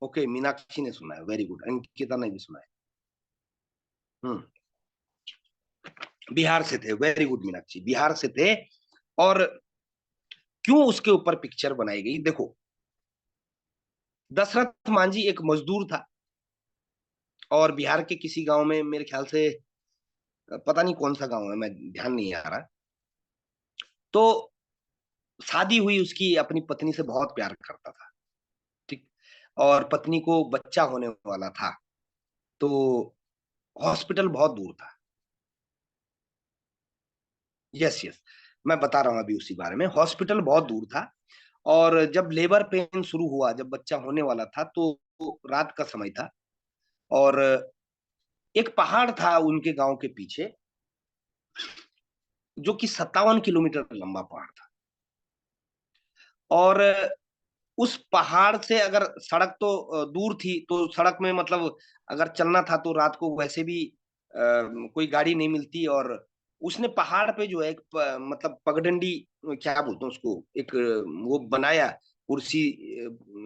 Okay, Meenakshi ने सुना है, वेरी गुड। अंकिता ने भी सुना है। हम्म। बिहार से थे, वेरी गुड मीनाक्षी, बिहार से थे। और क्यों उसके ऊपर पिक्चर बनाई गई, देखो। दशरथ मांझी एक मजदूर था, और बिहार के किसी गांव में, मेरे ख्याल से पता नहीं कौन सा गांव है, मैं ध्यान नहीं आ रहा। तो शादी हुई उसकी, अपनी पत्नी से बहुत प्यार करता था। ठीक। और पत्नी को बच्चा होने वाला था। तो हॉस्पिटल बहुत दूर था। यस यस, मैं बता रहा हूँ अभी उसी बारे में। हॉस्पिटल बहुत दूर था। और जब लेबर पेन शुरू हुआ, जब बच्चा होने वाला था, तो रात का समय था। और एक पहाड़ था उनके गांव के पीछे, जो कि 57 किलोमीटर लंबा पहाड़ था। और उस पहाड़ से अगर सड़क तो दूर थी, तो सड़क में मतलब अगर चलना था तो रात को वैसे भी कोई गाड़ी नहीं मिलती। और उसने पहाड़ पे जो है एक मतलब पगडंडी, क्या बोलते हैं उसको, एक वो बनाया, कुर्सी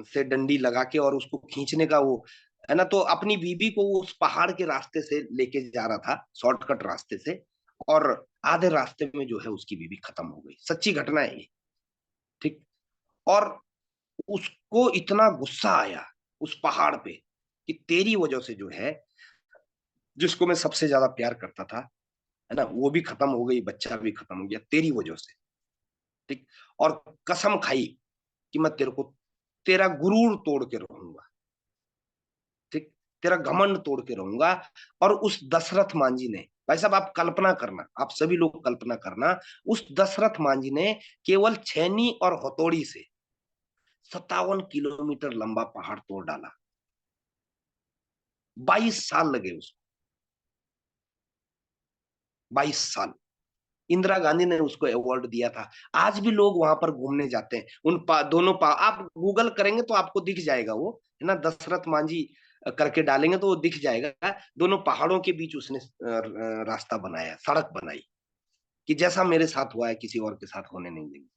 से डंडी लगा के, और उसको खींचने का वो है ना। तो अपनी बीबी को वो उस पहाड़ के रास्ते से लेके जा रहा था, शॉर्टकट रास्ते से, और आधे रास्ते में जो है उसकी बीबी खत्म हो गई। सच्ची घटना है ये। ठीक। और उसको इतना गुस्सा आया उस पहाड़ पे कि तेरी वजह से जो है, जिसको मैं सबसे ज्यादा प्यार करता था, है ना, वो भी खत्म हो गई, बच्चा भी खत्म हो गया तेरी वजह से। ठीक। और कसम खाई कि मैं तेरे को, तेरा गुरूर तोड़ के रहूंगा। ठीक। तेरा घमंड तोड़ के रहूंगा। और उस दशरथ मांझी ने, भाई साहब आप कल्पना करना, आप सभी लोग कल्पना करना, उस दशरथ मांझी ने केवल छेनी और हथौड़ी से 57 किलोमीटर लंबा पहाड़ तोड़ डाला। 22 साल लगे उसको। 22 साल। इंदिरा गांधी ने उसको अवार्ड दिया था। आज भी लोग वहां पर घूमने जाते हैं। दोनों आप गूगल करेंगे तो आपको दिख जाएगा वो, है ना, दशरथ मांझी करके डालेंगे तो वो दिख जाएगा। दोनों पहाड़ों के बीच उसने रास्ता बनाया, सड़क बनाई, कि जैसा मेरे साथ हुआ है किसी और के साथ होने नहीं देंगे।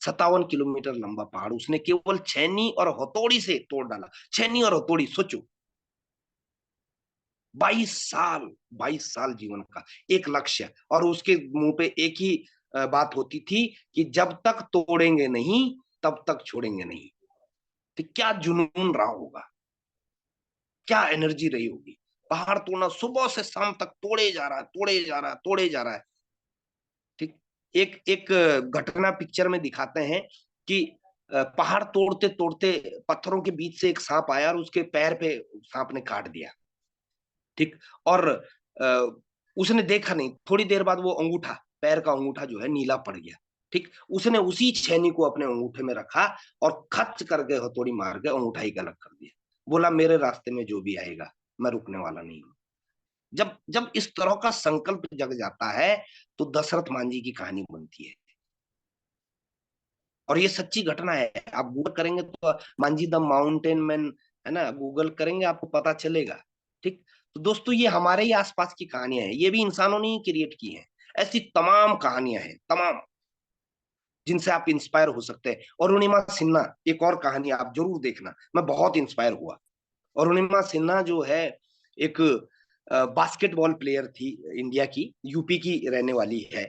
57 किलोमीटर लंबा पहाड़ उसने केवल छेनी और हथौड़ी से तोड़ डाला। छेनी और हथौड़ी, सोचो। 22 साल। 22 साल जीवन का एक लक्ष्य, और उसके मुंह पे एक ही बात होती थी कि जब तक तोड़ेंगे नहीं तब तक छोड़ेंगे नहीं। तो क्या जुनून रहा होगा, क्या एनर्जी रही होगी। पहाड़ तोड़ना, सुबह से शाम तक तोड़े जा रहा है, तोड़े जा रहा है, तोड़े जा रहा है। ठीक। एक एक घटना पिक्चर में दिखाते हैं कि पहाड़ तोड़ते तोड़ते पत्थरों के बीच से एक सांप आया और उसके पैर पे सांप ने काट दिया। ठीक। और अ, उसने देखा नहीं, थोड़ी देर बाद वो अंगूठा, पैर का अंगूठा जो है नीला पड़ गया। ठीक। उसने उसी छेनी को अपने अंगूठे में रखा और खच करके हथौड़ी मार के अंगूठा ही गलत कर दिया। बोला मेरे रास्ते में जो भी आएगा मैं रुकने वाला नहीं हूं। जब जब इस तरह का संकल्प जग जाता है तो दशरथ मांझी की कहानी बनती है। और ये सच्ची घटना है। आप गूगल करेंगे तो मांझी द माउंटेन मैन, है ना, गूगल करेंगे आपको पता चलेगा। ठीक। तो दोस्तों ये हमारे ही आसपास की कहानियां हैं, ये भी इंसानों ने ही क्रिएट की हैं। ऐसी तमाम कहानियां हैं, तमाम, जिनसे आप इंस्पायर हो सकते हैं। और अरुणिमा सिन्हा, एक और कहानी आप जरूर देखना, मैं बहुत इंस्पायर हुआ। और अरुणिमा सिन्हा जो है एक बास्केटबॉल प्लेयर थी, इंडिया की, यूपी की रहने वाली है।